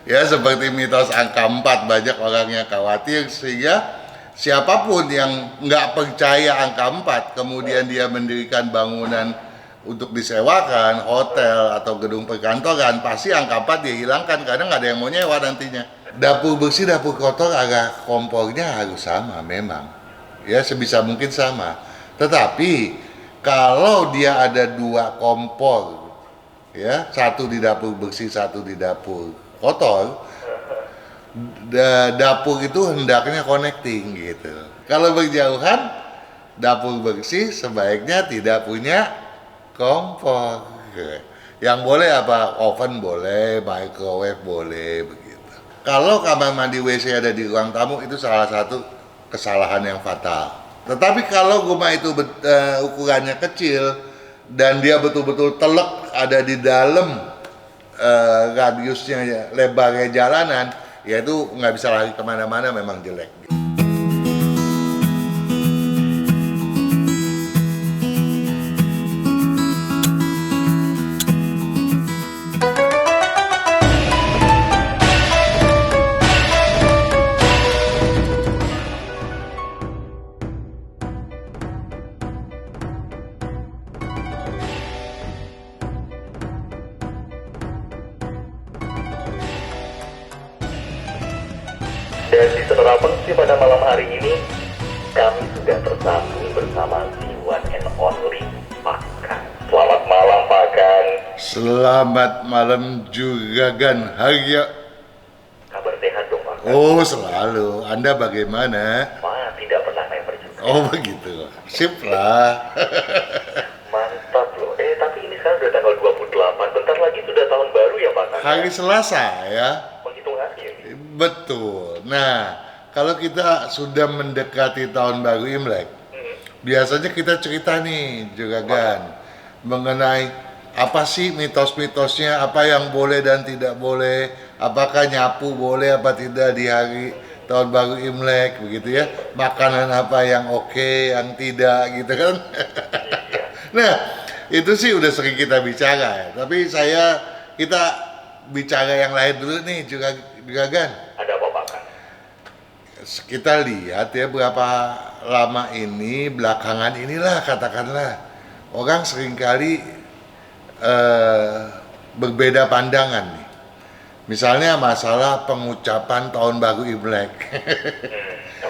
Ya, seperti mitos angka 4, banyak orang yang khawatir sehingga siapapun yang nggak percaya angka 4 kemudian dia mendirikan bangunan untuk disewakan, hotel atau gedung perkantoran, pasti angka 4 dia hilangkan karena nggak ada yang mau nyewa nantinya. Dapur bersih, dapur kotor, agak kompornya harus sama memang. Ya, sebisa mungkin sama. Tetapi kalau dia ada 2 kompor, ya, satu di dapur bersih, satu di dapur kotor, dapur itu hendaknya connecting gitu. Kalau berjauhan, dapur bersih sebaiknya tidak punya kompor. Yang boleh apa? Oven boleh, microwave boleh, begitu. Kalau kamar mandi WC ada di ruang tamu, itu salah satu kesalahan yang fatal. Tetapi kalau rumah itu ukurannya kecil dan dia betul-betul telek ada di dalam radiusnya, lebarnya jalanan, ya itu nggak bisa lari kemana-mana, memang jelek. Dan di Setelah Pengsi pada malam hari ini, kami sudah tersambung bersama the one and only Pakan. Selamat malam Pakan. Selamat malam Juragan Haryo. Kabar sehat dong Pakan? Oh, selalu. Anda bagaimana? Wah, tidak pernah member juga. Oh, begitu. Sip lah. Mantap loh. Tapi ini sekarang udah tanggal 28. Bentar lagi sudah tahun baru ya Pakan? Hari Selasa ya. Menghitung hari ya? Betul. Nah, kalau kita sudah mendekati tahun baru Imlek, biasanya kita cerita nih, Juragan, mengenai apa sih mitos-mitosnya, apa yang boleh dan tidak boleh, apakah nyapu boleh apa tidak di hari tahun baru Imlek, begitu ya, makanan apa yang oke, yang tidak, gitu kan. Nah, itu sih udah sering kita bicara ya, tapi kita bicara yang lain dulu nih, Juragan. Ada apa Pakan? Kita lihat ya berapa lama ini, belakangan inilah katakanlah, orang seringkali berbeda pandangan nih. Misalnya masalah pengucapan tahun baru Imlek.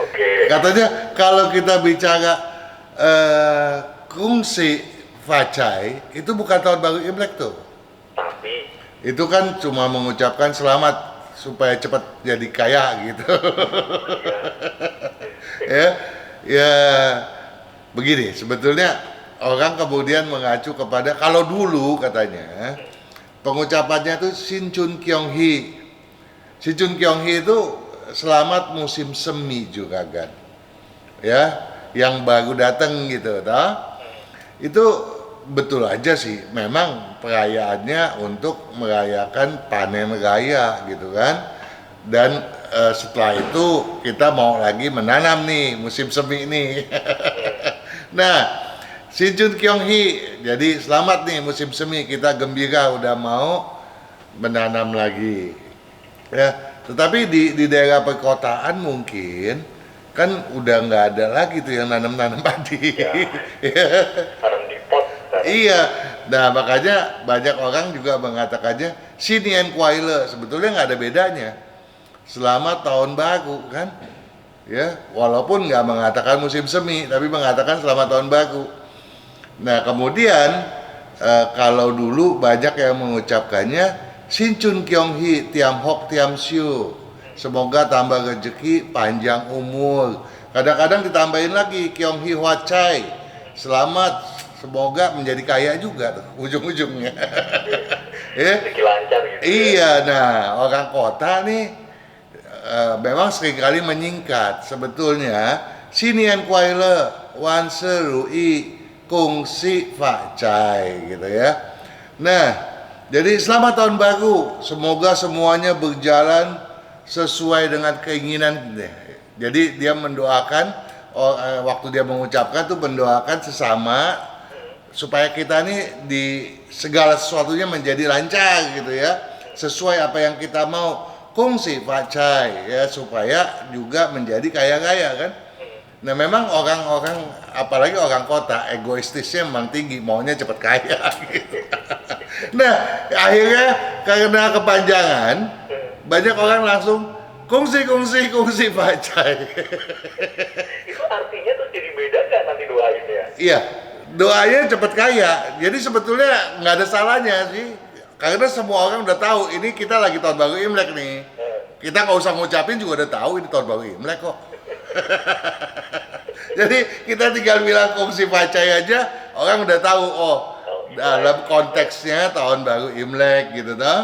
Oke. Katanya kalau kita bicara kungsi facai, itu bukan tahun baru Imlek tuh. Tapi Itu kan cuma mengucapkan selamat supaya cepat jadi kaya gitu. ya begini, sebetulnya orang kemudian mengacu kepada, kalau dulu katanya pengucapannya itu Sinchun Kyonghi. Sinchun Kyonghi itu selamat musim semi juga kan, ya, yang baru datang gitu, toh. Itu betul aja sih, memang perayaannya untuk merayakan panen raya gitu kan. Dan setelah itu kita mau lagi menanam nih musim semi ini. Nah, Sinchun Kyonghi, jadi selamat nih musim semi, kita gembira udah mau menanam lagi. Ya, tetapi di daerah perkotaan mungkin kan udah nggak ada lagi tuh yang nanam-nanam padi. tanam di pot. Iya, nah makanya banyak orang juga mengatakannya Sinien Kuaile, sebetulnya nggak ada bedanya. Selamat tahun baru kan, ya, walaupun nggak mengatakan musim semi, tapi mengatakan selamat tahun baru. Nah kemudian kalau dulu banyak yang mengucapkannya Sinchun Kyonghi Tiam Hok Tiam Siu, semoga tambah rezeki, panjang umur. Kadang-kadang ditambahin lagi Kyonghi Hwachai, selamat semoga menjadi kaya juga tuh ujung-ujungnya. Rezeki lancar gitu. Iya, nah orang kota nih memang seringkali menyingkat. Sebetulnya Sinien Kuaile Wan Serui Kungsi Facai gitu ya. Nah, jadi selamat tahun baru, semoga semuanya berjalan sesuai dengan keinginan. Jadi dia mendoakan, waktu dia mengucapkan tuh mendoakan sesama supaya kita nih di segala sesuatunya menjadi lancar gitu ya, sesuai apa yang kita mau. kongsi pacai ya supaya juga menjadi kaya-kaya kan. Nah memang orang-orang apalagi orang kota egoistisnya memang tinggi, maunya cepat kaya gitu. Nah akhirnya karena kepanjangan banyak orang langsung kongsi pacai. Itu artinya tuh jadi beda kan nanti doainnya? Iya, doanya cepat kaya. Jadi sebetulnya nggak ada salahnya sih, karena semua orang udah tahu ini kita lagi tahun baru Imlek nih. Kita nggak usah ngucapin juga udah tahu ini tahun baru Imlek kok. Jadi kita tinggal bilang kongsi pacai aja, orang udah tahu oh dalam konteksnya tahun baru Imlek gitu toh.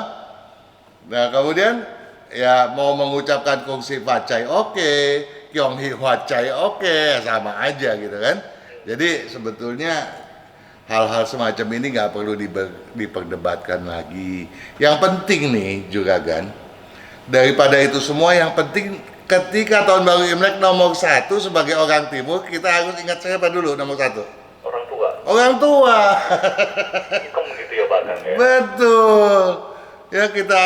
Nah kemudian ya mau mengucapkan kongsi pacai oke, Kyonghi Hwacai oke, sama aja gitu kan. Jadi sebetulnya hal-hal semacam ini nggak perlu diperdebatkan lagi. Yang penting nih juga kan, daripada itu semua yang penting ketika tahun baru Imlek nomor 1 sebagai orang timur kita harus ingat siapa dulu nomor 1? Orang tua. Orang tua. Hitam gitu ya bahkan ya. Betul. Ya kita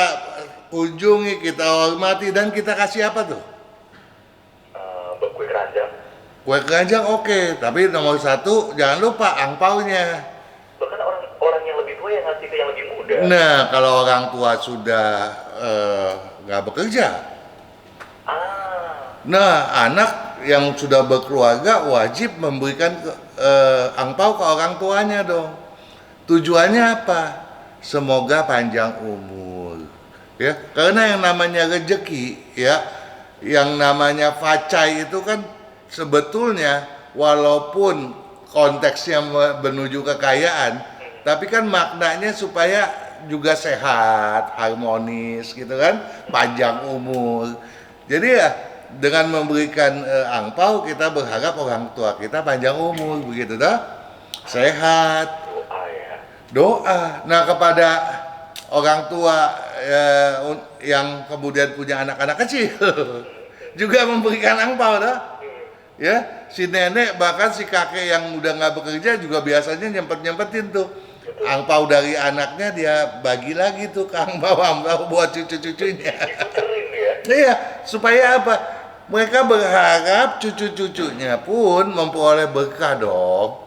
kunjungi, kita hormati dan kita kasih apa tuh? Kue keranjang. Kue keranjang oke, tapi nomor 1 jangan lupa angpaunya. Bahkan orang yang lebih tua yang ngasih ke yang lebih muda. Nah kalau orang tua sudah nggak bekerja, nah anak yang sudah berkeluarga wajib memberikan angpau ke orang tuanya dong. Tujuannya apa? Semoga panjang umur. Ya, karena yang namanya rezeki ya, yang namanya facai itu kan sebetulnya walaupun konteksnya menuju kekayaan, tapi kan maknanya supaya juga sehat, harmonis gitu kan, panjang umur. Jadi ya dengan memberikan angpau kita berharap orang tua kita panjang umur begitu dah, sehat. Doa ya. Doa. Nah kepada orang tua yang kemudian punya anak-anak kecil juga memberikan angpau dah. Ya, si nenek bahkan si kakek yang udah nggak bekerja juga biasanya nyempet-nyempetin tuh angpau dari anaknya dia bagi lagi tuh ke angpau buat cucu-cucunya. Keren ya. Iya, supaya apa? Mereka berharap cucu-cucunya pun memperoleh berkah dong.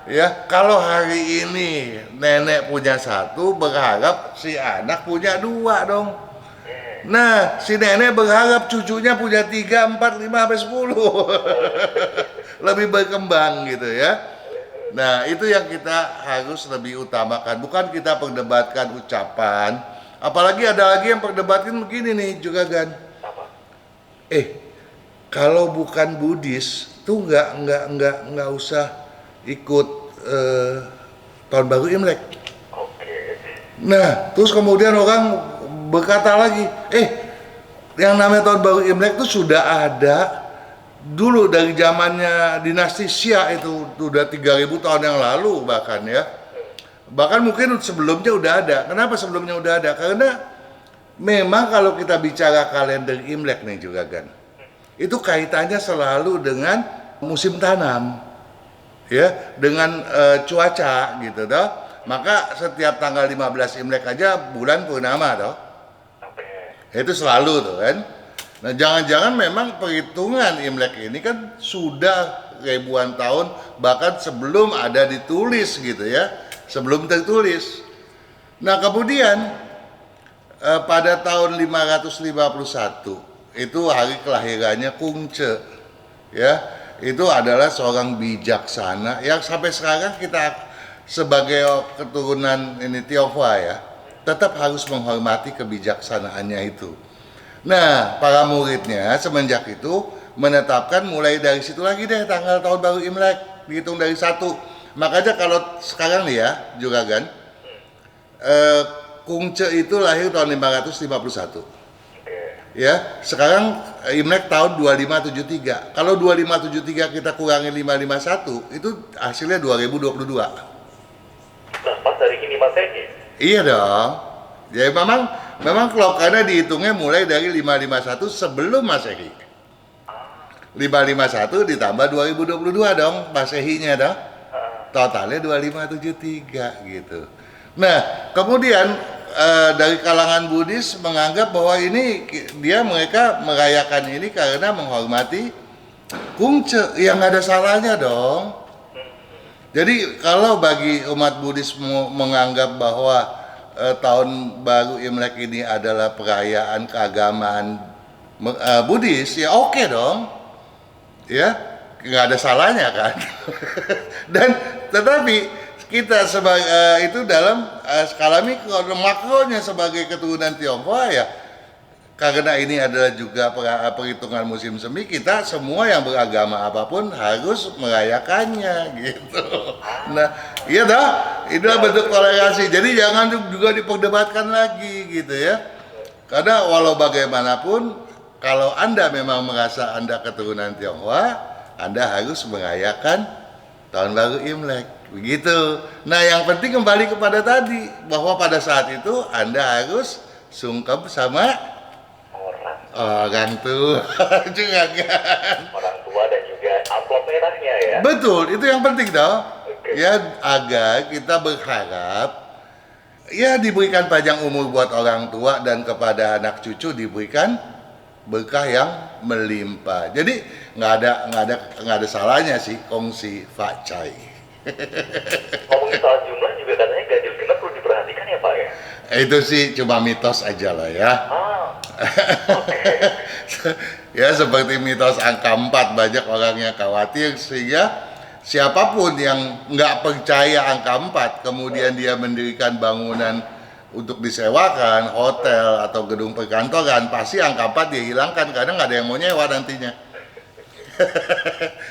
Ya, kalau hari ini nenek punya 1, berharap si anak punya 2 dong. Nah, si nenek berharap cucunya punya 3, 4, 5, sampai 10. Lebih berkembang gitu ya. Nah, itu yang kita harus lebih utamakan. Bukan kita perdebatkan ucapan. Apalagi ada lagi yang perdebatkan begini nih juga kan. Kalau bukan Buddhis tuh nggak usah ikut tahun baru Imlek. Nah, terus kemudian orang berkata lagi, yang namanya tahun baru Imlek itu sudah ada dulu dari zamannya dinasti Xia itu udah 3000 tahun yang lalu bahkan ya. Bahkan mungkin sebelumnya udah ada. Kenapa sebelumnya udah ada? Karena memang kalau kita bicara kalender Imlek nih juga kan, itu kaitannya selalu dengan musim tanam, ya, dengan cuaca gitu toh. Maka setiap tanggal 15 Imlek aja bulan purnama toh. Itu selalu tuh kan. Nah jangan-jangan memang perhitungan Imlek ini kan sudah ribuan tahun bahkan sebelum ada ditulis gitu ya, sebelum tertulis. Nah kemudian pada tahun 551 itu hari kelahirannya Kungce ya, itu adalah seorang bijaksana yang sampai sekarang kita sebagai keturunan ini Tionghoa ya tetap harus menghormati kebijaksanaannya itu. Nah, para muridnya semenjak itu menetapkan mulai dari situ lagi deh tanggal tahun baru Imlek, dihitung dari 1. Makanya kalau sekarang nih ya, juga kan, Kungce itu lahir tahun 551. Ya, sekarang Imlek tahun 2573. Kalau 2573 kita kurangi 551, itu hasilnya 2022. Nah, pas hari ini Masehi. Iya dong. Ya memang klokannya dihitungnya mulai dari 551 sebelum Masehi. 551 ditambah 2022 dong Masehinya dong. Totalnya 2573 gitu. Nah, kemudian dari kalangan Buddhis menganggap bahwa ini mereka merayakan ini karena menghormati Kungce, yang nggak ada salahnya dong. Jadi kalau bagi umat Buddhis menganggap bahwa tahun baru Imlek ini adalah perayaan keagamaan Buddhis, ya oke dong, ya nggak ada salahnya kan. Dan tetapi kita sebagai itu dalam skala mikro, makronya sebagai keturunan Tionghoa ya, karena ini adalah juga perhitungan musim semi, kita semua yang beragama apapun harus merayakannya gitu. Nah, iya dah, itulah bentuk toleransi. Jadi jangan juga diperdebatkan lagi gitu ya. Karena walau bagaimanapun, kalau Anda memang merasa Anda keturunan Tionghoa, Anda harus merayakan tahun baru Imlek. Begitu. Nah, yang penting kembali kepada tadi, bahwa pada saat itu Anda harus sungkem sama orang tua juga kan. Orang tua dan juga amplop merahnya ya. Betul, itu yang penting tau. Oke. Ya, agar kita berharap ya diberikan panjang umur buat orang tua dan kepada anak cucu diberikan berkah yang melimpah. Jadi nggak ada salahnya sih kongsi facai. Ngomongin soal jumlah juga katanya ganjil genap perlu diperhatikan ya Pak ya. Itu sih cuma mitos aja lah ya. Oke. Ya seperti mitos angka 4, banyak orang yang khawatir sehingga siapapun yang nggak percaya angka 4 kemudian dia mendirikan bangunan untuk disewakan, hotel atau gedung perkantoran, pasti angka 4 dia hilangkan karena nggak ada yang mau nyewa nantinya.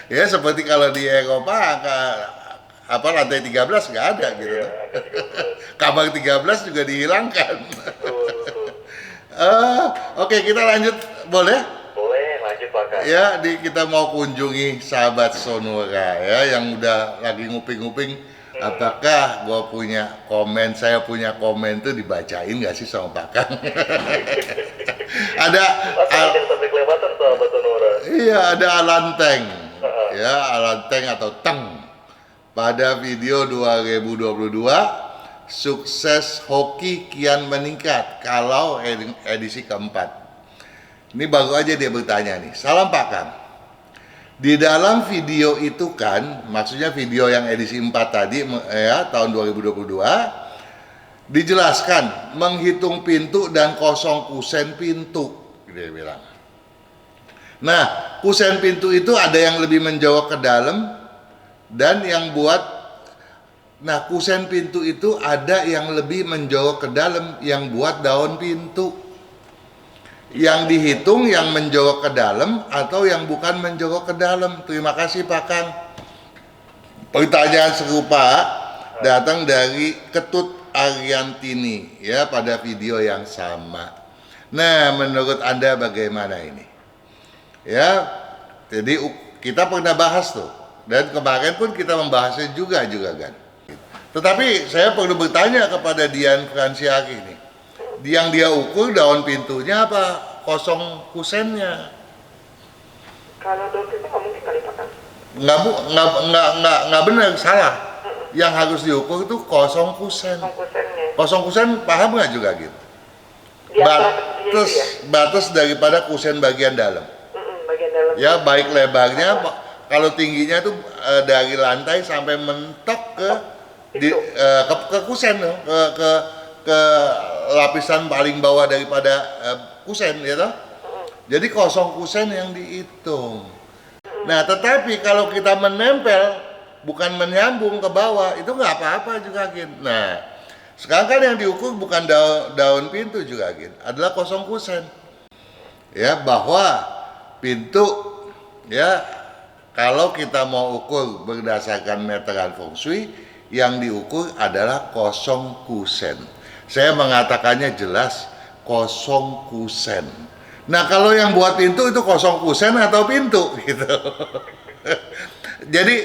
Ya seperti kalau di Eropa angka lantai 13 nggak ada gitu. Iya, Kamar 13 juga dihilangkan. Oke, kita lanjut, boleh? boleh lanjut Pak Kak. Ya, kita mau kunjungi sahabat Sonora ya, yang udah lagi nguping-nguping. Apakah saya punya komen tuh dibacain nggak sih sama Pak Kang? Ada sampai kelewatan sahabat Sonora. Iya, ada Alanteng. Ya, Alanteng atau Teng. Pada video 2022, sukses hoki kian meningkat kalau edisi keempat. Ini baru aja dia bertanya nih. Salam Pak Kang. Di dalam video itu kan, maksudnya video yang edisi 4 tadi ya, tahun 2022, dijelaskan menghitung pintu dan kosong kusen pintu, dia bilang. Nah, kusen pintu itu ada yang lebih menjauh ke dalam dan yang buat. Nah, kusen pintu itu ada yang lebih menjauh ke dalam, yang buat daun pintu. Yang dihitung yang menjauh ke dalam atau yang bukan menjauh ke dalam. Terima kasih Pak Kang. Pertanyaan serupa datang dari Ketut Ariantini ya pada video yang sama. Nah, menurut Anda bagaimana ini? Ya, jadi kita pernah bahas tuh. Dan kemarin pun kita membahasnya juga kan. Tetapi saya perlu bertanya kepada Dian Fransiaki ini. Yang dia ukur daun pintunya apa kosong kusennya? Kalau daun pintu nggak mungkin kali Pak Kang. Nggak benar, salah. Yang harus diukur itu kosong kusen. Kusennya. Kosong kusen paham nggak juga gitu? Di antara dia itu ya. Batas daripada kusen bagian dalam. Bagian dalam. Ya baik lebarnya, kalau tingginya itu dari lantai sampai mentok ke kusen loh, ke lapisan paling bawah daripada kusen ya toh. Jadi kosong kusen yang dihitung. Nah, tetapi kalau kita menempel bukan menyambung ke bawah itu nggak apa-apa juga Gin. Nah, sekarang kan yang diukur bukan daun pintu juga Gin, adalah kosong kusen. Ya, bahwa pintu ya kalau kita mau ukur berdasarkan meteran feng shui, yang diukur adalah kosong kusen. Saya mengatakannya jelas, kosong kusen. Nah, kalau yang buat pintu itu kosong kusen atau pintu gitu. Jadi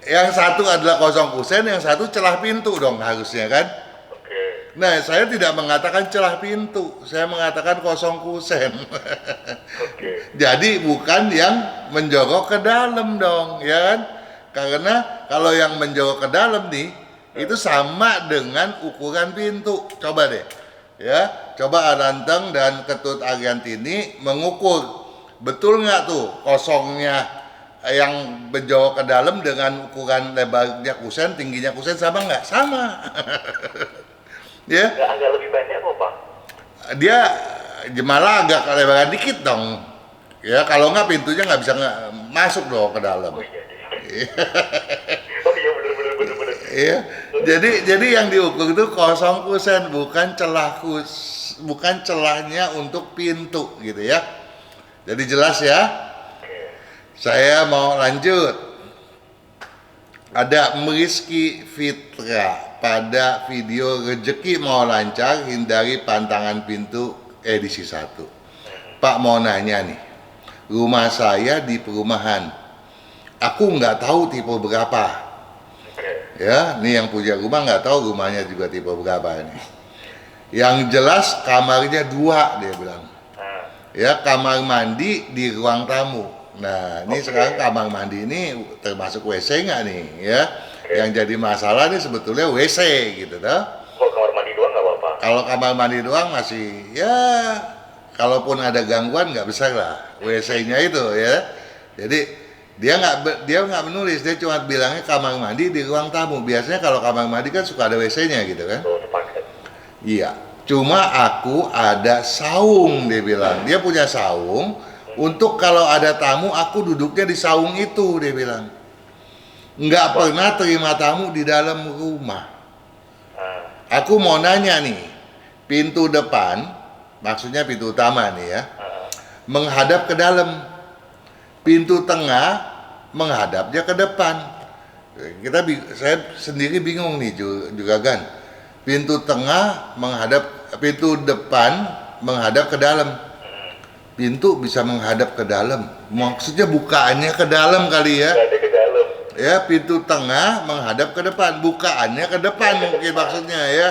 yang satu adalah kosong kusen, yang satu celah pintu dong harusnya kan. Oke. Nah, saya tidak mengatakan celah pintu, saya mengatakan kosong kusen. Oke. Jadi bukan yang menjorok ke dalam dong, ya kan? Karena kalau yang menjorok ke dalam nih, itu sama dengan ukuran pintu. Coba deh, Ya, coba Aranteng dan Ketut Ariantini mengukur betul nggak tuh kosongnya yang menjauh ke dalam dengan ukuran lebarnya kusen, tingginya kusen sama nggak? Sama. Ya, Nggak agak lebih pendek kok Pak? dia malah agak lebaran dikit dong. Ya, kalau nggak pintunya nggak bisa masuk dong ke dalam. Oh iya, oh iya bener. Iya. Jadi yang diukur itu kosong kusen, bukan bukan celahnya untuk pintu gitu ya. Jadi jelas ya. Saya mau lanjut. Ada Rizky Fitra pada video Rezeki Mau Lancar Hindari Pantangan Pintu edisi 1. Pak mau nanya nih, rumah saya di perumahan. Aku nggak tahu tipe berapa. Ya, nih yang punya rumah nggak tahu rumahnya juga tipe berapa ini. Yang jelas kamarnya 2 dia bilang. Ya, kamar mandi di ruang tamu. Nah, ini sekarang kamar mandi ini termasuk WC nggak nih ya? Yang jadi masalah nih sebetulnya WC gitu toh. Kalau kamar mandi doang nggak apa-apa? Kalau kamar mandi doang masih ya, kalaupun ada gangguan nggak besar lah WC-nya itu ya. Jadi dia nggak menulis, dia cuma bilangnya kamar mandi di ruang tamu. Biasanya kalau kamar mandi kan suka ada WC-nya gitu kan. Tuh, sepakat. Iya, cuma aku ada saung dia bilang. Dia punya saung untuk kalau ada tamu aku duduknya di saung itu dia bilang. Nggak pernah terima tamu di dalam rumah. Aku mau nanya nih, pintu depan, maksudnya pintu utama nih ya, menghadap ke dalam. Pintu tengah menghadapnya ke depan. Saya sendiri bingung nih juga kan. Pintu tengah pintu depan menghadap ke dalam. Pintu bisa menghadap ke dalam. Maksudnya bukaannya ke dalam kali ya. Nggak ada ke dalam. Ya, pintu tengah menghadap ke depan, bukaannya ke depan mungkin maksudnya ya.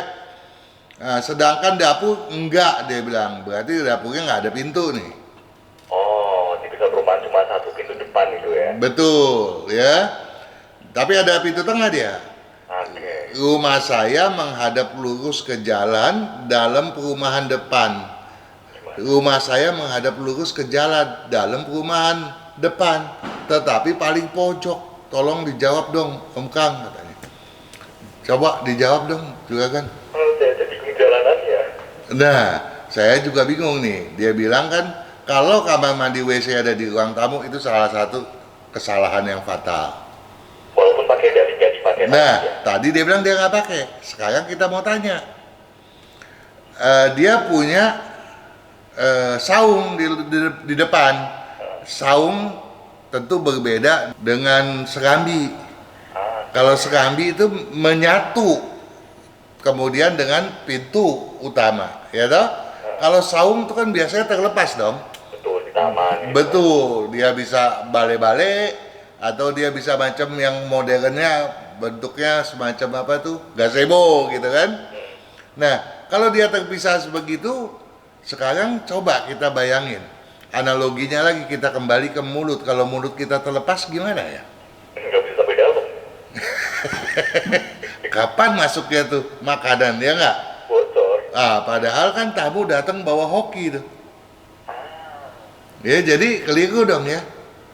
Nah, sedangkan dapur enggak dia bilang. Berarti dapurnya nggak ada pintu nih. Oh, di bisa perumahan cuma satu pintu depan itu ya? Betul ya. Tapi ada pintu tengah dia. Oke. Rumah saya menghadap lurus ke jalan dalam perumahan depan. Rumah saya menghadap lurus ke jalan dalam perumahan depan, tetapi paling pojok. Tolong dijawab dong, Om Kang katanya. Coba dijawab dong juga kan. Saya jadi bingung jalanannya. Nah, saya juga bingung nih. Dia bilang kan kalau kamar mandi WC ada di ruang tamu itu salah satu kesalahan yang fatal. Walaupun pakai dari nggak dipakai. Nah, ya. tadi dia bilang dia nggak pakai. Sekarang kita mau tanya. Dia punya saung di depan. Saung tentu berbeda dengan serambi. Kalau serambi itu menyatu kemudian dengan pintu utama, ya toh? Kalau saung itu kan biasanya terlepas dong. Betul, di taman. Gitu. Betul, dia bisa bale-bale atau dia bisa macam yang modernnya bentuknya semacam apa tuh? Gazebo gitu kan. Nah, kalau dia terpisah sebegitu, sekarang coba kita bayangin. Analoginya lagi kita kembali ke mulut. Kalau mulut kita terlepas gimana ya? Nggak bisa sampai dalam. Kapan masuknya tuh makanan, ya nggak? Bocor. Padahal kan tamu datang bawa hoki tuh. Ya, jadi keliru dong ya.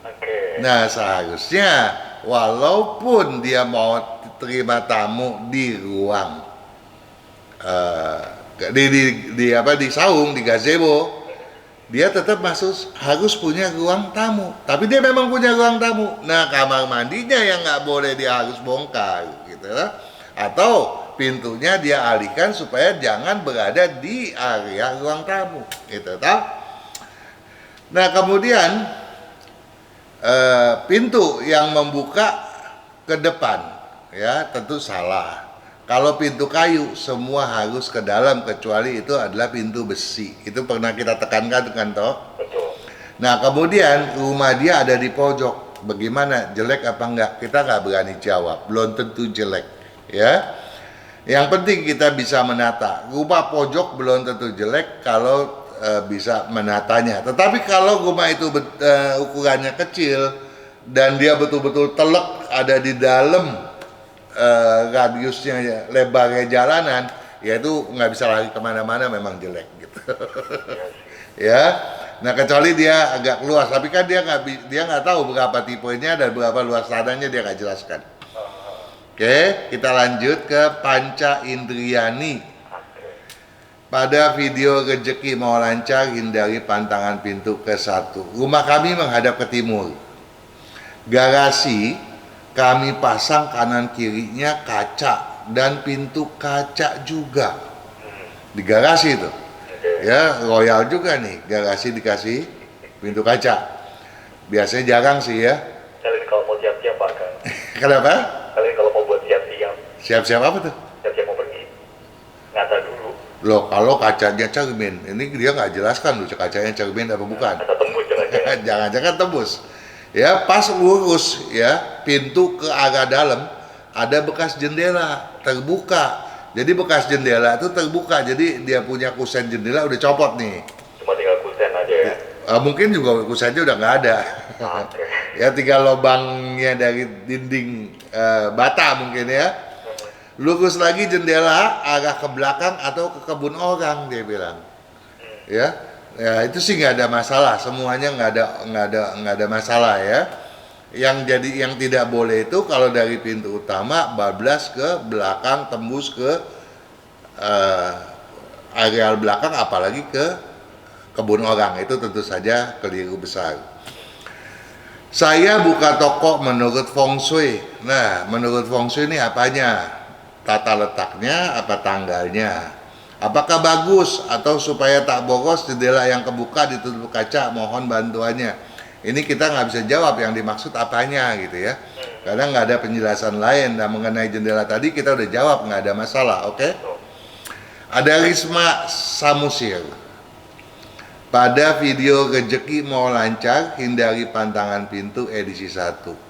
Oke. Nah, seharusnya walaupun dia mau terima tamu di ruang di saung, di gazebo, dia tetap harus punya ruang tamu. Tapi dia memang punya ruang tamu. Nah, kamar mandinya yang nggak boleh dia harus bongkar, gitu lah. Atau pintunya dia alihkan supaya jangan berada di area ruang tamu, gitu toh. Nah, kemudian pintu yang membuka ke depan, ya tentu salah. Kalau pintu kayu semua harus ke dalam kecuali itu adalah pintu besi. Itu pernah kita tekankan kan toh? Betul. Nah, kemudian rumah dia ada di pojok. Bagaimana? Jelek apa enggak? Kita nggak berani jawab. Belum tentu jelek, ya. Yang penting kita bisa menata. Rumah pojok belum tentu jelek kalau bisa menatanya. Tetapi kalau rumah itu ukurannya kecil dan dia betul-betul telek ada di dalam radiusnya lebarnya jalanan, ya itu nggak bisa lari kemana-mana, memang jelek gitu. Iya sih. Ya, nah kecuali dia agak luas, tapi kan dia nggak tahu berapa tipenya dan berapa luas tanahnya, dia nggak jelaskan. Oke, kita lanjut ke Panca Indriani. Oke. Pada video rezeki mau lancar, hindari pantangan pintu ke-1. Rumah kami menghadap ke timur. Garasi kami pasang kanan kirinya kaca dan pintu kaca juga. Di garasi itu. Ya, royal juga nih, garasi dikasih pintu kaca. Biasanya jarang sih ya. Kalian kalau mau siap-siap Pak Kang. Kenapa? Kalian kalau mau buat siap-siap, Siap-siap apa tuh? siap-siap mau pergi, ngata dulu. Loh, kalau kacanya cermin, ini dia nggak jelaskan loh kacanya cermin apa bukan. Kata tembus jangan-jangan. Jangan-jangan tembus. Ya, pas lurus ya, pintu ke arah dalam ada bekas jendela terbuka. Jadi bekas jendela itu terbuka, jadi dia punya kusen jendela udah copot nih. Cuma tinggal kusen aja ya. Mungkin juga kusennya udah nggak ada. Oke. Ya tinggal lubangnya dari dinding bata mungkin ya. Lurus lagi jendela arah ke belakang atau ke kebun orang, dia bilang. Ya, ya itu sih nggak ada masalah, semuanya nggak ada masalah ya. Yang tidak boleh itu kalau dari pintu utama bablas ke belakang, tembus ke areal belakang, apalagi ke kebun orang, itu tentu saja keliru besar. Saya buka toko menurut feng shui. Nah, menurut feng shui ini apanya? Tata letaknya, apa tanggalnya? Apakah bagus atau supaya tak boros jendela yang kebuka ditutup kaca, mohon bantuannya. Ini kita nggak bisa jawab yang dimaksud apanya gitu ya. Karena nggak ada penjelasan lain. Dan mengenai jendela tadi kita udah jawab, nggak ada masalah, oke? Ada Risma Samusir. Pada video rezeki mau lancar, hindari pantangan pintu edisi 1.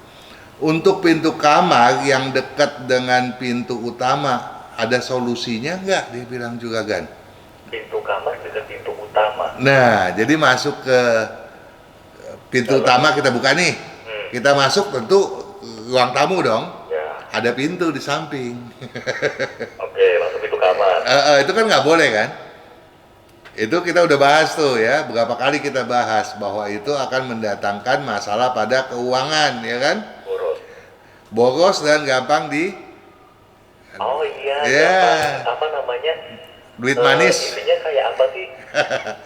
Untuk pintu kamar yang dekat dengan pintu utama, ada solusinya nggak? Dia bilang juga kan. Pintu kamar dekat pintu utama. Nah, jadi masuk ke pintu utama kita buka nih. Kita masuk tentu ruang tamu dong. Ya. Ada pintu di samping. Oke, masuk pintu kamar. Itu kan nggak boleh kan? Itu kita udah bahas tuh ya, berapa kali kita bahas bahwa itu akan mendatangkan masalah pada keuangan, ya kan? Boros dan gampang di Oh iya, Ya. apa namanya? duit manis. Intinya kayak apa sih?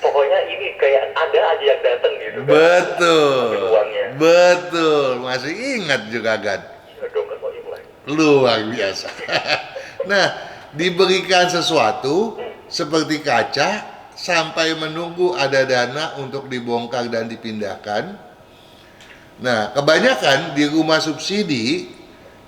Pokoknya ini kayak ada aja yang datang gitu kan. Betul. Ambil uangnya. Betul. Masih ingat juga kan? Iya dong, kan mau Imlek. Luar biasa. Nah, diberikan sesuatu seperti kaca sampai menunggu ada dana untuk dibongkar dan dipindahkan. Nah, kebanyakan di rumah subsidi,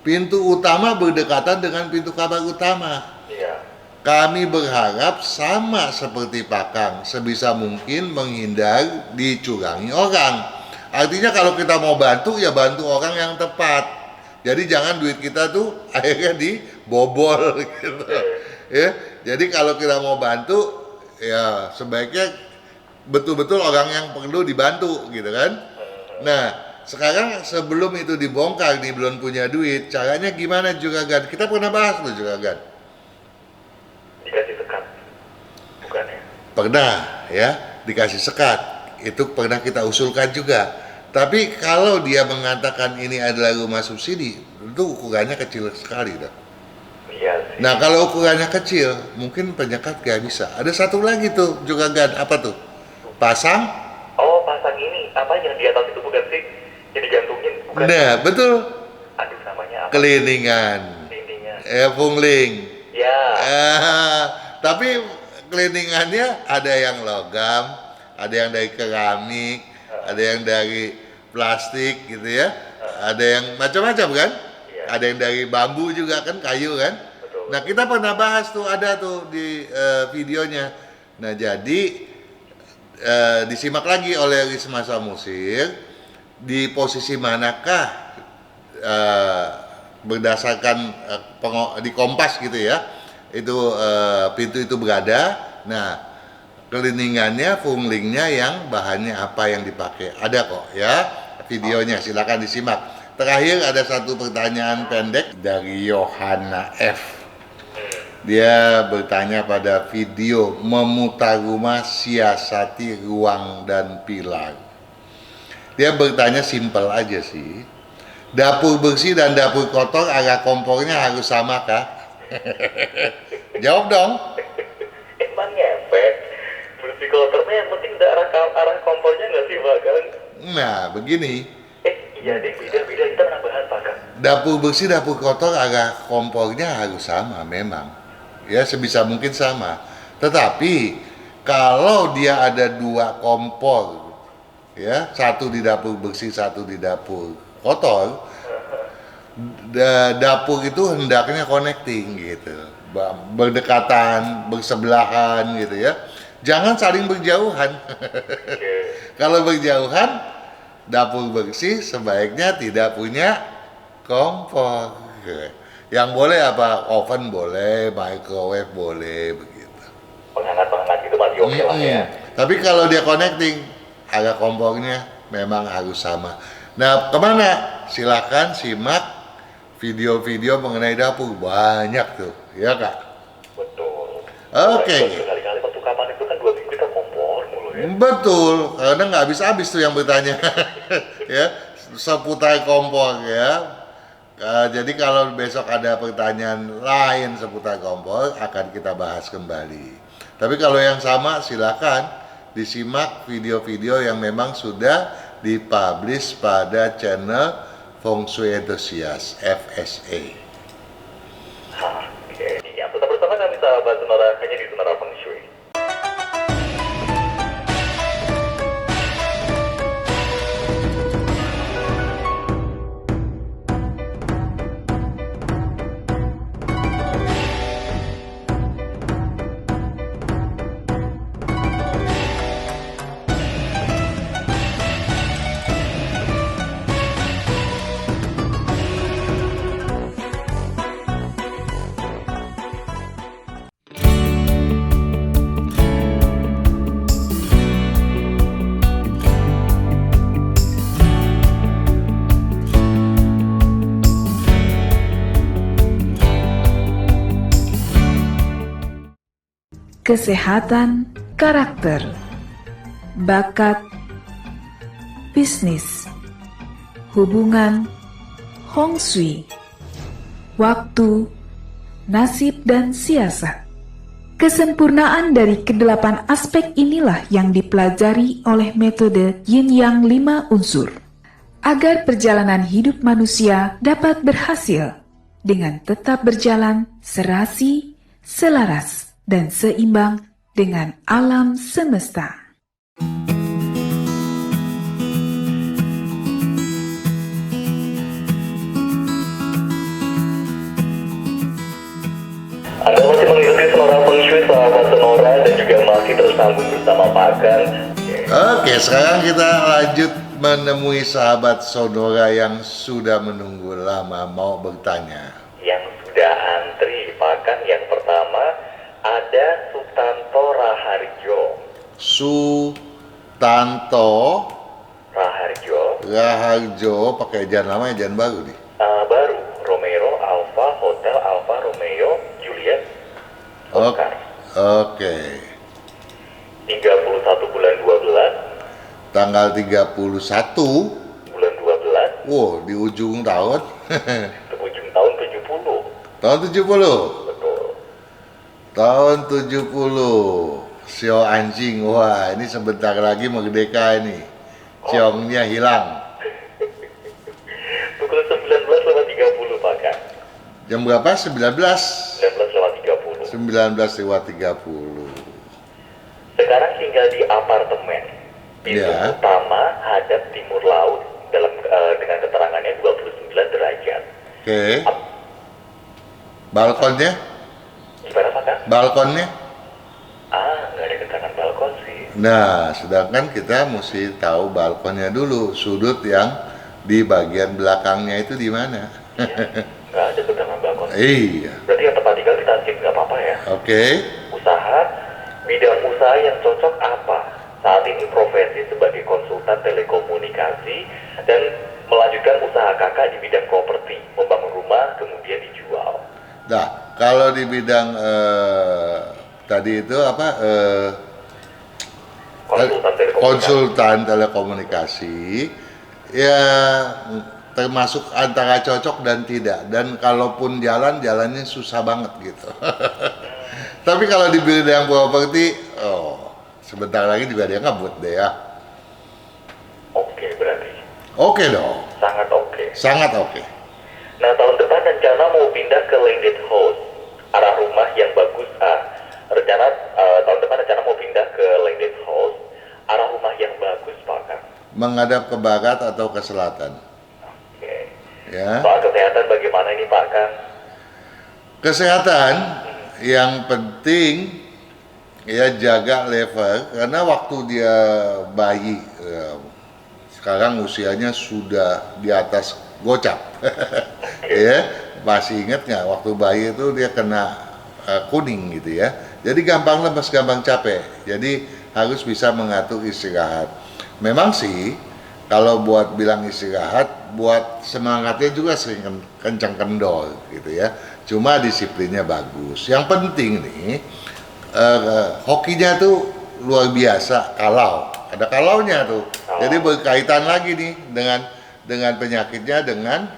pintu utama berdekatan dengan pintu kamar utama. Iya. Kami berharap sama seperti Pak Kang, sebisa mungkin menghindar dicurangi orang. Artinya kalau kita mau bantu, ya bantu orang yang tepat. Jadi jangan duit kita tuh akhirnya dibobol gitu. Ya, jadi kalau kita mau bantu, ya sebaiknya betul-betul orang yang perlu dibantu gitu kan. Nah, sekarang sebelum itu dibongkar nih, belum punya duit, caranya gimana juga kan? Kita pernah bahas tuh juga kan. Dikasih sekat. Bukan ya? Pernah ya, dikasih sekat. Itu pernah kita usulkan juga. Tapi kalau dia mengatakan ini adalah rumah subsidi, itu ukurannya kecil sekali dah. Iya sih. Nah, kalau ukurannya kecil, mungkin penyekat gak bisa. Ada satu lagi tuh juga kan, apa tuh? Pasang. Oh, pasang ini. Apa yang di atas itu bukan sih? Yang digantungin, bukan? Nah, betul. Aduh, namanya apa? Keliningan. Ininya. Pungling. Ya. Tapi keliningannya ada yang logam, ada yang dari keramik, ada yang dari plastik gitu ya, ada yang macam-macam kan, ada yang dari bambu juga kan, kayu kan. Betul. Nah, kita pernah bahas tuh, ada tuh di videonya. Nah, jadi disimak lagi oleh Risma Samusir, di posisi manakah berdasarkan di Kompas gitu ya, itu pintu itu berada. Nah, keliningannya, funglingnya yang bahannya apa yang dipakai, ada kok ya videonya, silakan disimak. Terakhir ada satu pertanyaan pendek dari Yohana F. Dia bertanya pada video memutar rumah siasati ruang dan pilar. Dia bertanya simpel aja sih. Dapur bersih dan dapur kotor arah kompornya harus sama kah? Jawab dong. Emang ngefek. Bersih kotornya yang penting arah kompornya nggak sih Pak Kang? Nah, begini. Iya deh, beda-beda kita pernah bahas Pak Kang. Dapur bersih, dapur kotor arah kompornya harus sama memang. Ya sebisa mungkin sama. Tetapi kalau dia ada 2 kompor, ya satu di dapur bersih, satu di dapur kotor, dapur itu hendaknya connecting gitu, berdekatan, bersebelahan gitu ya. Jangan saling berjauhan. Kalau berjauhan, dapur bersih sebaiknya tidak punya kompor. Yang boleh apa? Oven boleh, microwave boleh, begitu. Penghangat itu masih oke lah ya. Tapi kalau dia connecting, harga kompornya memang harus sama. Nah, kemana? Silahkan simak video-video mengenai dapur, banyak tuh, ya Kak? Betul. Oke. Kali-kali waktu kapan itu kan 2 minggu kita kompor mulu ya. Betul, karena nggak habis-habis tuh yang bertanya, ya, seputar kompor ya. Jadi kalau besok ada pertanyaan lain seputar kompor akan kita bahas kembali. Tapi kalau yang sama silakan disimak video-video yang memang sudah dipublish pada channel Feng Shui Enthusiast FSA. Oke, ya tetap bersama kami sahabat Sonora hanya di Sonora Feng Shui. Kesehatan, karakter, bakat, bisnis, hubungan, Hong Shui, waktu, nasib dan siasat. Kesempurnaan dari kedelapan aspek inilah yang dipelajari oleh metode Yin Yang 5 unsur, agar perjalanan hidup manusia dapat berhasil dengan tetap berjalan serasi, selaras, dan seimbang dengan alam semesta. Anda masih mengikuti Sonora Feng Shui sahabat Sonora dan juga masih tersambung bersama Pak Kang. Oke, sekarang kita lanjut menemui sahabat Sonora yang sudah menunggu lama mau bertanya. Yang sudah antri Pak Kang, yang pertama ada Sutanto Raharjo. Sutanto Raharjo, pakai jan lama ya jan baru nih. Baru Romero Alpha Hotel Alpha Romeo Juliet Oscar. Oke. 31 bulan 12. Tanggal 31 bulan 12. wow, di ujung tahun. Ujung tahun 70. Tahun 70. Betul. Tahun 70. Sio anjing. Wah, ini sebentar lagi merdeka ini. Siongnya hilang. Pukul 19.30 Pak Kang. Jam berapa? 19. 19.30. 19.30. Sekarang tinggal di apartemen. Pintu Ya. utama hadap timur laut dengan keterangannya 29 derajat. Oke. Balkonnya? Gimana Pak Kang? Balkonnya? Nggak ada keterangan balkon sih. Nah, sedangkan kita mesti tahu balkonnya dulu, sudut yang di bagian belakangnya itu di mana. Nggak ada keterangan balkon. Iya. Berarti yang tempat tinggal kita skip nggak apa-apa ya. Oke. Usaha, bidang usaha yang cocok apa? Saat ini profesi sebagai konsultan telekomunikasi dan melanjutkan usaha kakak di bidang properti, membangun rumah kemudian dijual. Nah, Kalau di bidang tadi itu apa? Konsultan telekomunikasi, ya termasuk antara cocok dan tidak. Dan kalaupun jalannya susah banget gitu. Tapi kalau di bidang properti, sebentar lagi juga dia ngebut deh ya. Oke, berarti. Oke dong. Sangat oke. Sangat oke. Nah, tahun depan rencana mau pindah ke landed house, arah rumah yang bagus. Tahun depan rencana mau pindah ke landed house, arah rumah yang bagus, Pak Kang. Menghadap ke barat atau ke selatan. Oke. Ya. Soal kesehatan bagaimana ini, Pak Kang? Kesehatan yang penting ya jaga level, karena waktu dia bayi, sekarang usianya sudah di atas gocap. Ya, masih ingat nggak waktu bayi itu dia kena kuning gitu ya. Jadi gampang lemas, gampang capek. Jadi harus bisa mengatur istirahat. Memang sih kalau buat bilang istirahat, buat semangatnya juga sering kencang kendor gitu ya. Cuma disiplinnya bagus. Yang penting nih hokinya tuh luar biasa, kalau ada kalaunya tuh. Jadi berkaitan lagi nih dengan penyakitnya, dengan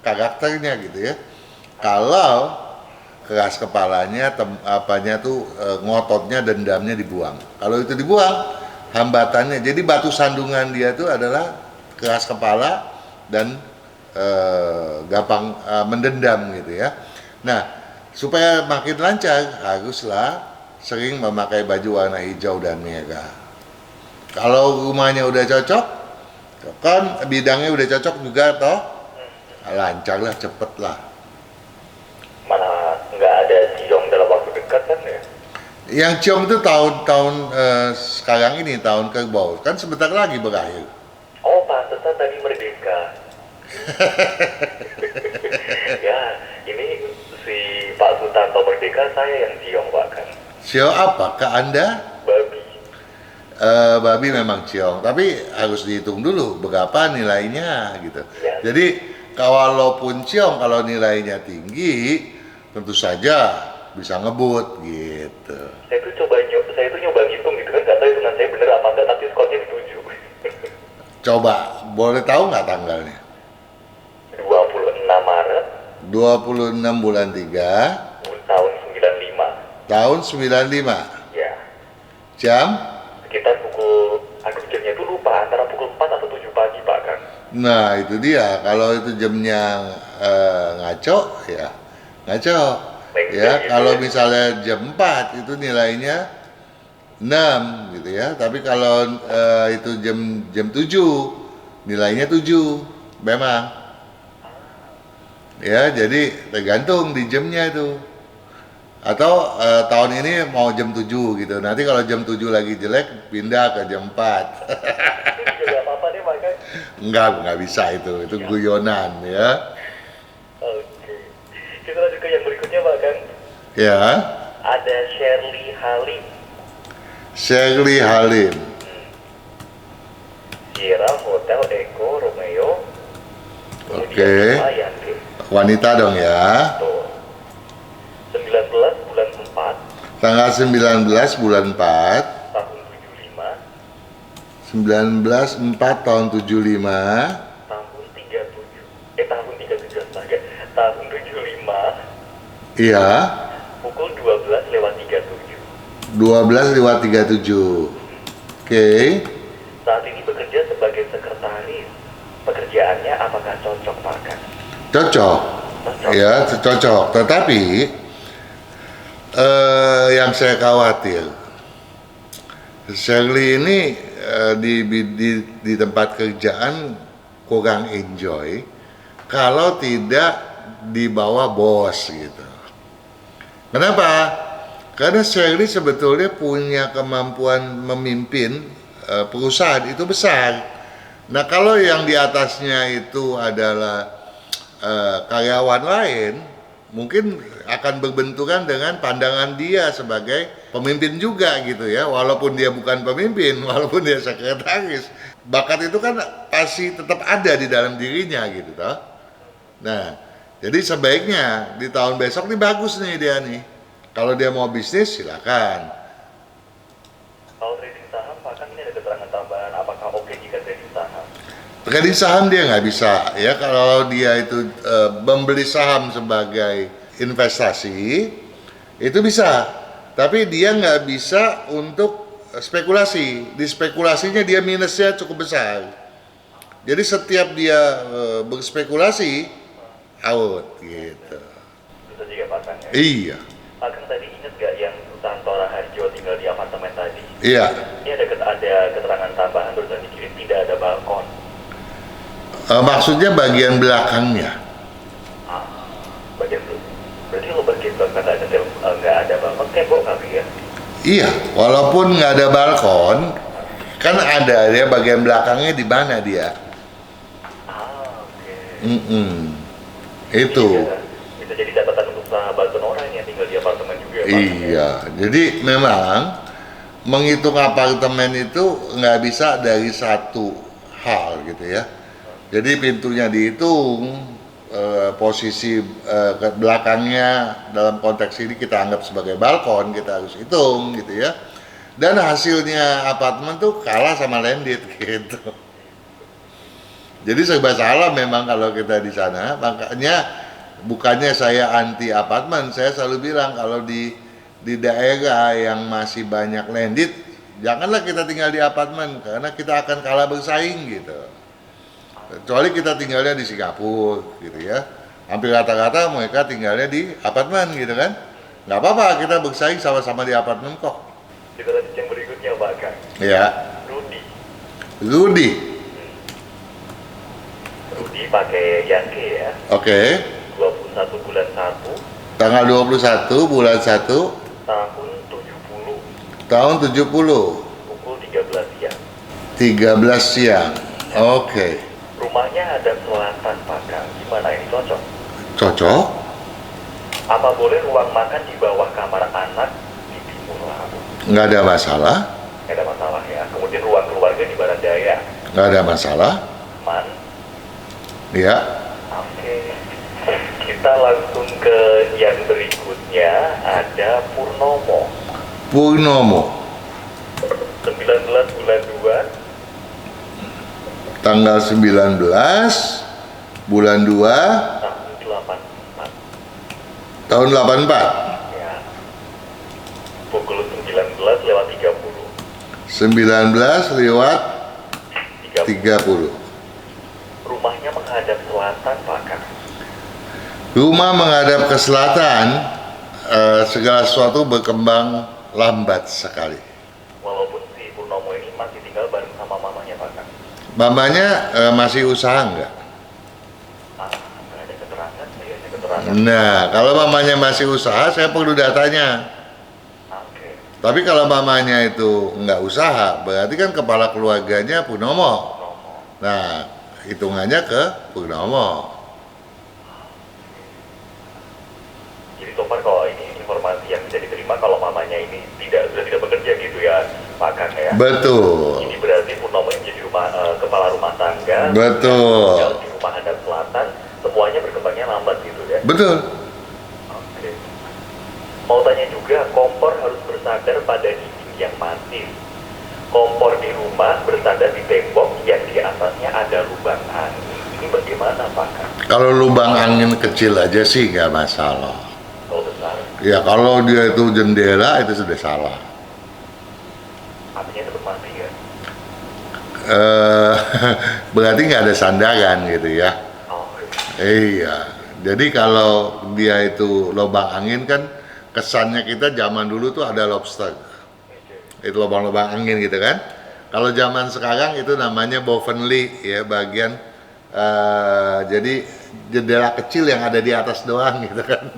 karakternya gitu ya. Kalau keras kepalanya, ngototnya, dendamnya dibuang. Kalau itu dibuang, hambatannya, jadi batu sandungan dia itu adalah keras kepala dan gampang mendendam gitu ya. Nah, supaya makin lancar haruslah sering memakai baju warna hijau dan merah. Kalau rumahnya udah cocok, kan bidangnya udah cocok juga toh, lancar lah, cepet lah. Mana nggak ada ciong dalam waktu dekat kan ya? Yang ciong itu tahun sekarang ini, tahun kerbau, kan sebentar lagi berakhir. Oh, pantesan tadi merdeka. Ya, ini si Pak Sutanto merdeka, saya yang ciong, Pak Kang. Ciong apa? Ke Anda? Babi. Babi memang ciong, tapi harus dihitung dulu berapa nilainya gitu. Ya. Jadi kalaupun ciong, kalau nilainya tinggi, tentu saja bisa ngebut gitu. Saya tuh nyoba ngitung gitu kan, nggak tahu hitungan saya bener apa enggak, tapi skornya di 7. Coba, boleh tahu nggak tanggalnya? 26 Maret 26 bulan 3 tahun 95. tahun 95. Ya, Jam? sekitar pukul, jamnya itu lupa, antara pukul 4 atau 7 pagi, Pak Kang. Nah itu dia, kalau itu jamnya ngaco ya ngaco ya. Kalau misalnya jam 4 itu nilainya 6 gitu ya, tapi kalau itu jam 7 nilainya 7 memang ya. Jadi tergantung di jamnya itu, atau tahun ini mau jam 7 gitu, nanti kalau jam 7 lagi jelek pindah ke jam 4. Gak apa-apa deh, Pak Kang. Enggak bisa itu guyonan ya. Oke, kita lanjut ke yang berikutnya, Pak Kang. Ya, Ada Shirley Halim. Shirley Halim. Sierra Hotel Echo Romeo. Oke. Yanti. Wanita dong ya. Tuh. 19 bulan 4 Tanggal 19 bulan 4 tahun 75. 19/4 tahun 75. Tahun 37. Tahun 37 astaga. Tahun 75. Iya. Pukul 12:37. 12:37. Oke. Saat ini bekerja sebagai sekretaris. Pekerjaannya apakah cocok, Pak Kang? Cocok. Ya, cocok. Tetapi yang saya khawatir, Shirley ini di tempat kerjaan kurang enjoy kalau tidak di bawah bos gitu. Kenapa? Karena Shirley sebetulnya punya kemampuan memimpin perusahaan itu besar. Nah kalau yang di atasnya itu adalah karyawan lain, mungkin akan berbenturan dengan pandangan dia sebagai pemimpin juga gitu ya. Walaupun dia bukan pemimpin, walaupun dia sekretaris, bakat itu kan pasti tetap ada di dalam dirinya gitu toh. Nah Jadi sebaiknya di tahun besok nih bagus nih dia nih. Kalau dia mau bisnis silakan. Kalau trading saham, Pak Kang, ini ada keterangan tambahan. Apakah oke jika trading saham? Trading saham dia nggak bisa ya, kalau dia itu membeli saham sebagai investasi itu bisa, tapi dia nggak bisa untuk spekulasi. Di spekulasinya dia minusnya cukup besar. Jadi setiap dia berspekulasi out gitu. Bisa juga Pak Kang ya? Iya, Pak Kang tadi ingat gak yang Nusantara Harjo tinggal di apartemen tadi? iya. Ini ada keterangan tambahan barusan dikirim, tidak ada balkon. Maksudnya bagian belakangnya. Bagian berarti lo bagian belakang nggak ada balkon, tembok kali ya? Iya, walaupun nggak ada balkon, kan ada dia bagian belakangnya di mana dia. Oke. Itu. Bisa jadi catatan untuk sahabat orang yang tinggal di apartemen juga ya, Pak? Iya, jadi memang menghitung apartemen itu nggak bisa dari satu hal gitu ya. Jadi pintunya dihitung, posisi ke belakangnya dalam konteks ini kita anggap sebagai balkon, kita harus hitung gitu ya. Dan hasilnya apartemen tuh kalah sama landed gitu. Jadi serba salah memang kalau kita di sana, makanya bukannya saya anti apartemen, saya selalu bilang kalau di daerah yang masih banyak landed, janganlah kita tinggal di apartemen karena kita akan kalah bersaing gitu. Kecuali kita tinggalnya di Singapura gitu ya, hampir rata-rata mereka tinggalnya di apartemen gitu kan, nggak apa-apa kita bersaing sama-sama di apartemen kok. Kita lanjut yang berikutnya Pak Kang. Ya, Rudy, Rudy pakai Yankee ya, oke. 21 bulan 1 Tanggal 21 bulan 1 tahun 70 tahun 70 pukul 13 siang. 13 siang. Oke. Rumahnya ada selatan Pak Kang, gimana ini cocok? Cocok? Apa boleh ruang makan di bawah kamar anak di timur laut? Nggak ada masalah. Nggak ada masalah ya. Kemudian ruang keluarga di barat daya, Nggak ada masalah. aman. Ya. Oke. Kita langsung ke yang berikutnya, ada Purnomo. Purnomo. 19 bulan 2 Tanggal 19 bulan 2 tahun 84 tahun 84. ya. Pukul 19 lewat 30. 19 lewat 30. Rumahnya menghadap selatan Pak Kang. Rumah menghadap ke selatan, segala sesuatu berkembang lambat sekali. Walaupun si Purnomo ini masih tinggal bareng sama mamanya Pak Kang. Mamanya masih usaha nggak? Nggak ada keterangan, saya ada keterangan. Nah, kalau mamanya masih usaha, saya perlu datanya. Oke. Tapi kalau mamanya itu nggak usaha, berarti kan kepala keluarganya Purnomo. Purnomo. Nah, hitungannya ke Purnomo. Jadi so far kalau ini informasi yang bisa diterima kalau mamanya ini sudah tidak bekerja gitu ya Pak Kang ya. Betul. Ini berarti Purnomo yang menjadi kepala rumah tangga. Betul. Tinggal di rumah hadap selatan, semuanya berkembangnya lambat gitu ya. Betul. Oke. Mau tanya juga, kompor harus bersandar pada dinding yang manis. Kompor di rumah bersandar di tembok yang di atasnya ada lubang angin. Ini bagaimana Pak Kang? Kalau lubang angin kecil aja sih nggak masalah. Kalau besar, Ya kalau dia itu jendela itu sudah salah. apinya tetap mati ya. Berarti nggak ada sandaran gitu ya. Oh, Iya. Jadi kalau dia itu lubang angin kan kesannya kita zaman dulu tuh ada lobster. Itu lubang-lubang angin gitu kan. Kalau zaman sekarang itu namanya bovenly ya, bagian jadi jendela kecil yang ada di atas doang gitu kan.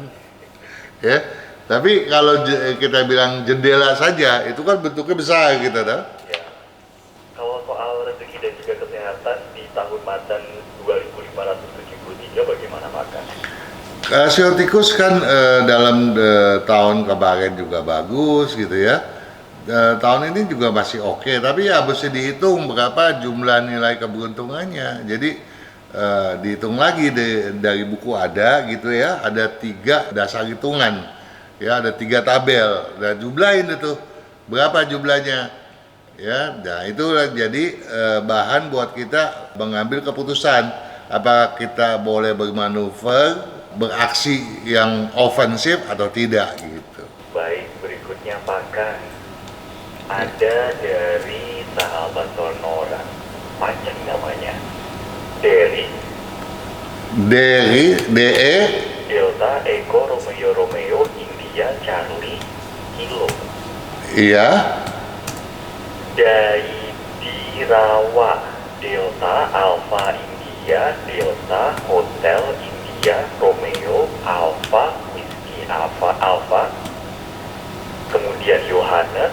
Ya. Tapi kalau kita bilang jendela saja itu kan bentuknya besar gitu kan. ya. Kalau soal rezeki dan juga kesehatan di tahun macan 2573 bagaimana Pak Kang? Siotikus kan dalam tahun kemarin juga bagus gitu ya. Tahun ini juga masih oke, tapi ya mesti dihitung berapa jumlah nilai keberuntungannya. Jadi dihitung lagi dari buku ada gitu ya, ada 3 dasar hitungan ya, ada 3 tabel dan jumlahin itu berapa jumlahnya ya. Nah itu jadi bahan buat kita mengambil keputusan apakah kita boleh bermanuver, beraksi yang ofensif atau tidak gitu. Baik, berikutnya apakah ada dari sahabat Sonora, panjang namanya, Derry DE Delta Eko Romeo India Charlie Kilo, iya, Daidirawa Delta Alpha India Delta Hotel India Romeo Alpha Whiskey Alpha, kemudian Yohanes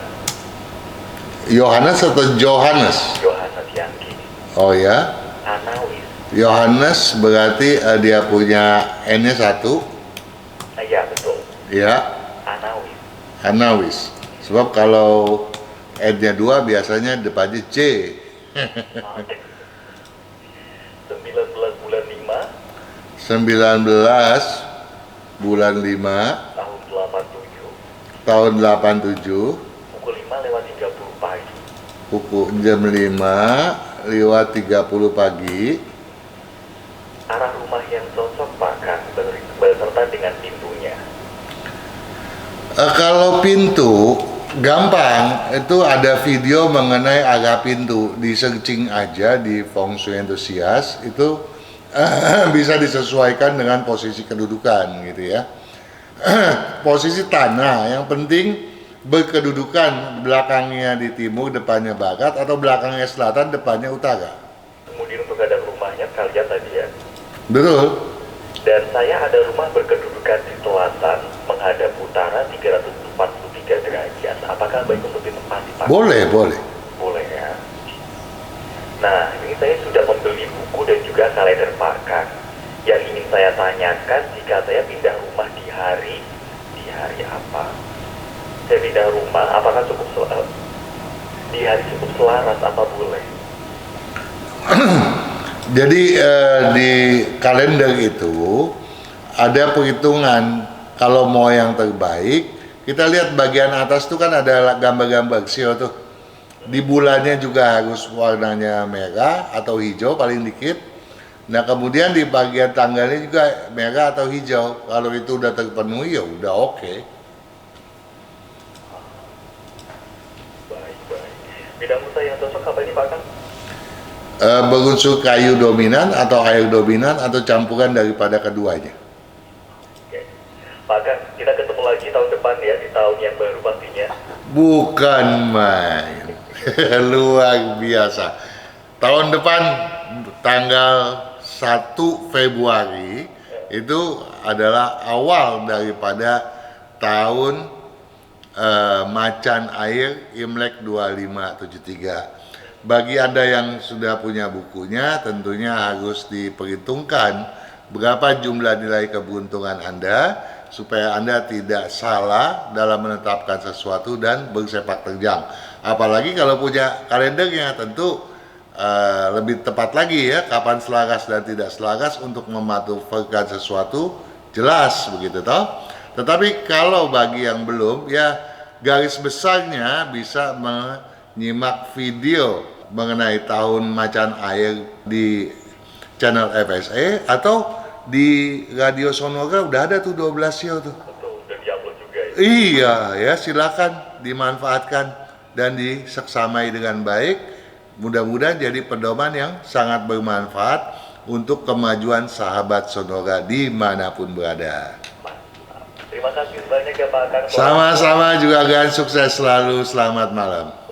atau Johannes? Yohanes Yankee, Oh ya, Anawis, Yohanes berarti dia punya N-nya 1 ya betul, ya, Anawis, Anawis. Sebab kalau N-nya 2 biasanya depannya C. 19 bulan 5 19 bulan 5 tahun 87 tahun 87 pukul 5:30 pagi. pukul jam 5 lewat 30 pagi. Arah rumah yang cocok bahkan beserta dengan pintunya. Kalau pintu gampang, itu ada video mengenai arah pintu, di searching aja di Feng Shui Enthusiast itu bisa disesuaikan dengan posisi kedudukan gitu ya. Posisi tanah yang penting berkedudukan, belakangnya di timur, depannya barat, atau belakangnya selatan, depannya utara. Kemudian untuk ada rumahnya kalian tadi ya. Betul. Dan saya ada rumah berkedudukan di selatan menghadap utara 343 derajat. Apakah baik untuk ditempati Pak? Boleh. Boleh ya. Nah, ini saya sudah membeli buku dan juga kalender pakan. Yang ingin saya tanyakan, jika saya pindah rumah di hari apa? Saya pindah rumah, apakah di hari cukup selaras apa boleh? Jadi di kalender itu ada perhitungan kalau mau yang terbaik. Kita lihat bagian atas tuh kan ada gambar-gambar sio tuh. Di bulannya juga harus warnanya merah atau hijau paling dikit. Nah kemudian di bagian tanggalnya juga merah atau hijau. Kalau itu udah terpenuhi ya udah oke. Baik. Bidang usaha yang cocok apa ini Pak Kang? Berunsur kayu dominan atau air dominan atau campuran daripada keduanya. Oke. Pak Kang, kita ketemu lagi tahun depan ya, di tahun yang baru pastinya. Bukan main. Luar biasa. Tahun depan tanggal 1 Februari itu adalah awal daripada tahun macan air Imlek 2573. Bagi Anda yang sudah punya bukunya, tentunya harus diperhitungkan berapa jumlah nilai keberuntungan Anda supaya Anda tidak salah dalam menetapkan sesuatu dan bersepak terjang. Apalagi kalau punya kalendernya, tentu lebih tepat lagi ya kapan selaras dan tidak selaras untuk memanuverkan sesuatu, jelas begitu toh. Tetapi kalau bagi yang belum, ya garis besarnya bisa menyimak video mengenai tahun macan air di channel FSA atau di Radio Sonora udah ada tuh 12 show tuh. Betul, udah diupload juga ya. Iya ya, silakan dimanfaatkan dan diseksamai dengan baik. Mudah-mudahan jadi pedoman yang sangat bermanfaat untuk kemajuan sahabat Sonora dimanapun berada. Terima kasih banyak ya Pak Kang. Sama-sama juga, sukses selalu. Selamat malam.